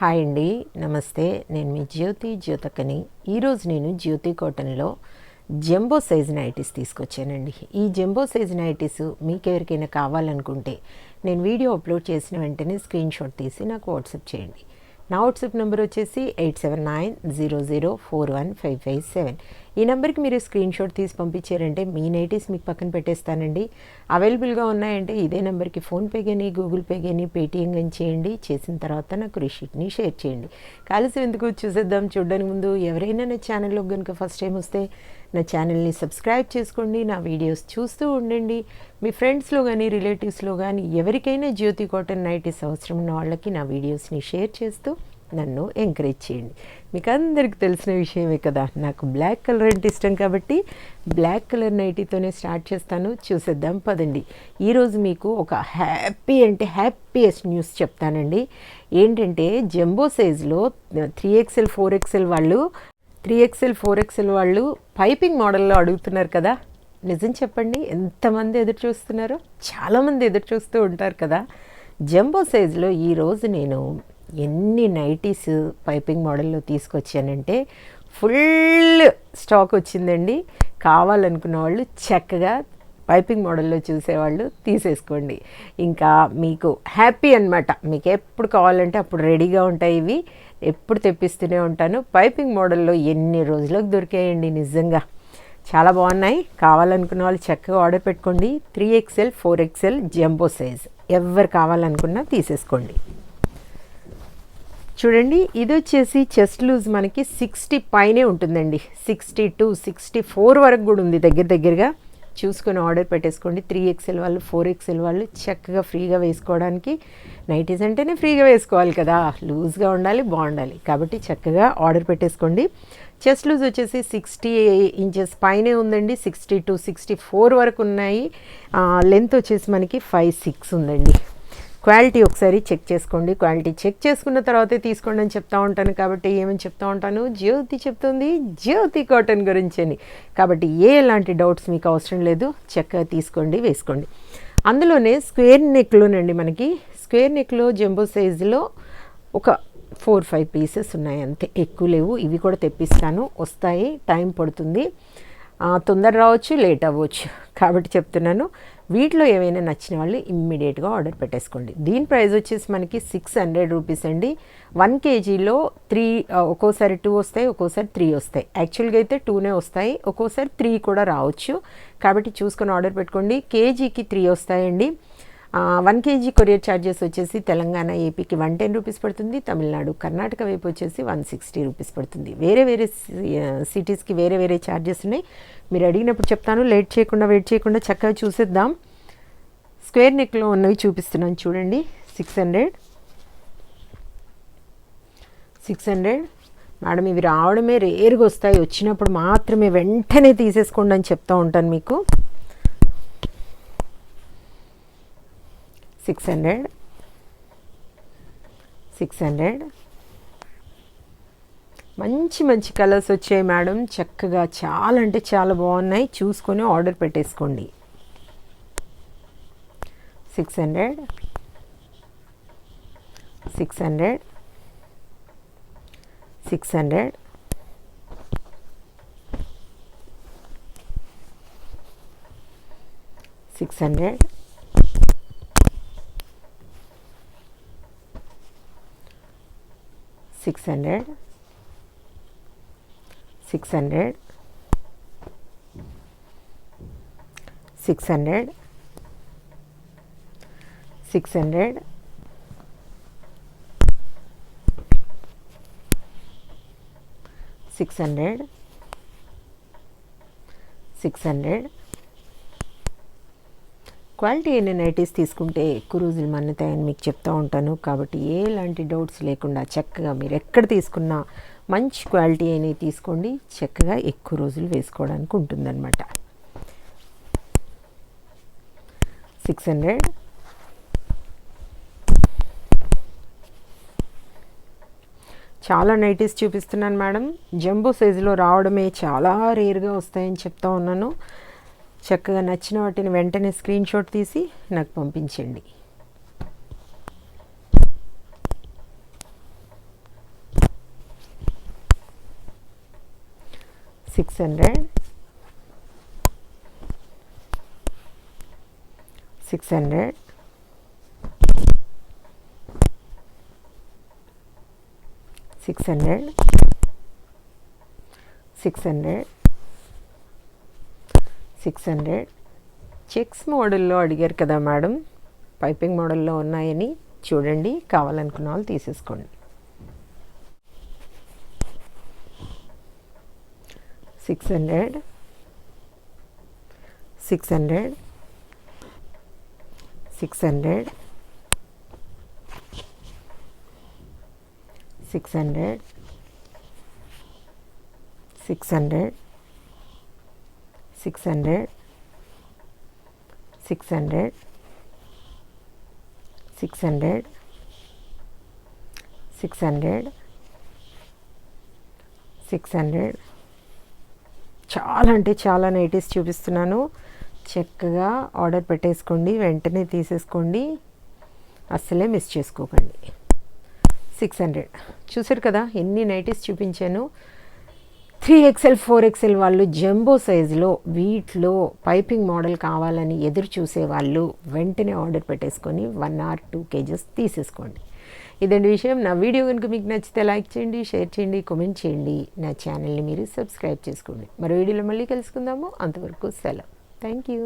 Hi అండి, నమస్తే. నేను మీ జ్యోతకని. ఈరోజు నేను జ్యోతి కాటన్లో జంబో సైజ్ నైటీస్ తీసుకొచ్చానండి. ఈ జంబో సైజ్ నైటీస్ మీకు ఎవరికైనా కావాలనుకుంటే నేను వీడియో అప్లోడ్ చేసిన వెంటనే స్క్రీన్ షాట్ తీసి నాకు వాట్సాప్ చేయండి. నా వాట్సాప్ నెంబర్ వచ్చేసి 8790041557. ఈ నెంబర్కి మీరు స్క్రీన్ షాట్ తీసి పంపించారంటే మీ నైటీస్ మీకు పక్కన పెట్టేస్తానండి. అవైలబుల్గా ఉన్నాయంటే ఇదే నెంబర్కి ఫోన్పే కానీ గూగుల్ పే కానీ పేటీఎం కానీ చేయండి. చేసిన తర్వాత నాకు రిషీట్ని షేర్ చేయండి. కలిసి ఎందుకు చూసేద్దాం. చూడడానికి ముందు ఎవరైనా నా ఛానల్లో కనుక ఫస్ట్ టైం వస్తే నా ఛానల్ని సబ్స్క్రైబ్ చేసుకోండి. నా వీడియోస్ చూస్తూ ఉండండి. మీ ఫ్రెండ్స్లో కానీ రిలేటివ్స్లో కానీ ఎవరికైనా జ్యోతి కాటన్ నైటీస్ అవసరం ఉన్న వాళ్ళకి నా వీడియోస్ని షేర్ చేస్తూ నన్ను ఎంకరేజ్ చేయండి. మీకు అందరికీ తెలిసిన విషయమే కదా, నాకు బ్లాక్ కలర్ అంటే ఇష్టం కాబట్టి బ్లాక్ కలర్ నైటీతోనే స్టార్ట్ చేస్తాను. చూసేద్దాం పదండి. ఈరోజు మీకు ఒక హ్యాపీయెస్ట్ న్యూస్ చెప్తానండి. ఏంటంటే జంబో సైజులో 3XL 4XL వాళ్ళు 3XL 4XL వాళ్ళు పైపింగ్ మోడల్లో అడుగుతున్నారు కదా. నిజం చెప్పండి, ఎంతమంది ఎదురు చూస్తున్నారో. చాలామంది ఎదురు చూస్తూ ఉంటారు కదా. జంబో సైజులో ఈరోజు నేను ఎన్ని నైటీస్ పైపింగ్ మోడల్లో తీసుకొచ్చానంటే ఫుల్ స్టాక్ వచ్చిందండి. కావాలనుకున్న వాళ్ళు చక్కగా పైపింగ్ మోడల్లో చూసేవాళ్ళు తీసేసుకోండి. ఇంకా మీకు హ్యాపీ అనమాట. మీకు ఎప్పుడు కావాలంటే అప్పుడు రెడీగా ఉంటాయి. ఇవి ఎప్పుడు తెప్పిస్తూనే ఉంటాను. పైపింగ్ మోడల్లో ఎన్ని రోజులకు దొరికాయండి. నిజంగా చాలా బాగున్నాయి. కావాలనుకున్న వాళ్ళు చక్కగా ఆర్డర్ పెట్టుకోండి. 3XL 4XL జంబో సైజ్ ఎవరు కావాలనుకున్నా తీసేసుకోండి. చూడండి, ఇది వచ్చేసి చెస్ట్ లూజ్ మనకి 60 పైనే ఉంటుందండి. 62 64 వరకు కూడా ఉంది. దగ్గరగా చూసుకొని ఆర్డర్ పెట్టేసుకోండి. 3XL వాళ్ళు 4XL వాళ్ళు చక్కగా ఫ్రీగా వేసుకోవడానికి. నైటీస్ అంటేనే ఫ్రీగా వేసుకోవాలి కదా, లూజ్గా ఉండాలి, బాగుండాలి. కాబట్టి చక్కగా ఆర్డర్ పెట్టేసుకోండి. చెస్ట్ లూజ్ వచ్చేసి 60 ఇంచెస్ పైనే ఉందండి. 62 64 వరకు ఉన్నాయి. లెంత్ వచ్చేసి మనకి 5'6" ఉందండి. క్వాలిటీ ఒకసారి చెక్ చేసుకోండి. క్వాలిటీ చెక్ చేసుకున్న తర్వాతే తీసుకోండి అని చెప్తా ఉంటాను. కాబట్టి ఏమని చెప్తా ఉంటాను, జ్యోతి చెప్తుంది జ్యోతి కాటన్ గురించి అని. కాబట్టి ఎలాంటి డౌట్స్ మీకు అవసరం లేదు. చక్కగా తీసుకోండి, వేసుకోండి. అందులోనే స్క్వేర్ నెక్లోనండి, మనకి స్క్వేర్ నెక్లో జంబో సైజులో ఒక 4-5 పీసెస్ ఉన్నాయి అంతే, ఎక్కువ లేవు. ఇవి కూడా తెప్పిస్తాను, వస్తాయి, టైం పడుతుంది. తొందర రావచ్చు, లేట్ అవ్వచ్చు. కాబట్టి చెప్తున్నాను, వీటిలో ఏమైనా నచ్చిన వాళ్ళు ఇమ్మీడియట్గా ఆర్డర్ పెట్టేసుకోండి. దీని ప్రైస్ వచ్చేసి మనకి 600 రూపీస్ అండి. 1 kgలో 3, ఒక్కోసారి 2 వస్తాయి, ఒక్కోసారి 3 వస్తాయి. యాక్చువల్గా అయితే 2నే వస్తాయి, ఒక్కోసారి 3 కూడా రావచ్చు. కాబట్టి చూసుకొని ఆర్డర్ పెట్టుకోండి. కేజీకి 3 వస్తాయండి. 1 kg కొరియర్ ఛార్జెస్ వచ్చేసి తెలంగాణ ఏపీకి 110 రూపీస్ పడుతుంది. తమిళనాడు కర్ణాటక వైపు వచ్చేసి 160 రూపీస్ పడుతుంది. వేరే సిటీస్కి వేరే ఛార్జెస్ ఉన్నాయి. మీరు అడిగినప్పుడు చెప్తాను. వెయిట్ చేయకుండా చక్కగా చూసేద్దాం. స్క్వేర్ నెక్లో ఉన్నవి చూపిస్తున్నాను చూడండి. 600 మేడం, ఇవి రావడమే రేరుగా వస్తాయి. వచ్చినప్పుడు మాత్రమే వెంటనే తీసేసుకోండి అని చెప్తూ ఉంటాను మీకు. 600 మంచి కలర్స్ వచ్చాయి మేడం. చక్కగా చాలా అంటే చాలా బాగున్నాయి. చూసుకొని ఆర్డర్ పెట్టేసుకోండి. 600 600 600 600 600 600 600 600 600 600 క్వాలిటీ అయిన నైటీస్ తీసుకుంటే ఎక్కువ రోజులు మన్నుతాయని మీకు చెప్తూ ఉంటాను. కాబట్టి ఎలాంటి డౌట్స్ లేకుండా చక్కగా మీరు ఎక్కడ తీసుకున్నా మంచి క్వాలిటీ అయినవి తీసుకోండి. చక్కగా ఎక్కువ రోజులు వేసుకోవడానికి ఉంటుందన్నమాట. 600 చాలా నైటీస్ చూపిస్తున్నాను మేడం. జంబో సైజులో రావడమే చాలా రేర్గా వస్తాయని చెప్తా ఉన్నాను. చక్కగా నచ్చిన వాటిని వెంటనే స్క్రీన్ షాట్ తీసి నాకు పంపించండి. 600, 600, 600, 600, 600. చెక్స్ మోడల్లో అడిగారు కదా మేడం, పైపింగ్ మోడల్లో ఉన్నాయని చూడండి, కావాలనుకున్న వాళ్ళు తీసేసుకోండి. 600, 600, 600, 600, 600, 600, 600, 600, 600, 600. చాలా అంటే చాలా నైటీస్ చూపిస్తున్నాను, చక్కగా ఆర్డర్ పెట్టేసుకోండి, వెంటనే తీసేసుకోండి, అస్సలే మిస్ చేసుకోకండి. 600 చూసారు కదా ఎన్ని నైటీస్ చూపించాను. 3XL 4XL వాళ్ళు జంబో సైజులో వీటిలో పైపింగ్ మోడల్ కావాలని ఎదురు చూసేవాళ్ళు వెంటనే ఆర్డర్ పెట్టేసుకొని 1 or 2 kgs తీసేసుకోండి. ఇదండి విషయం. నా వీడియో కనుక మీకు నచ్చితే లైక్ చేయండి, షేర్ చేయండి, కామెంట్ చేయండి. నా ఛానల్ని మీరు సబ్స్క్రైబ్ చేసుకోండి. మరో వీడియోలో మళ్ళీ కలుసుకుందాము. అంతవరకు సెలవు. Thank you.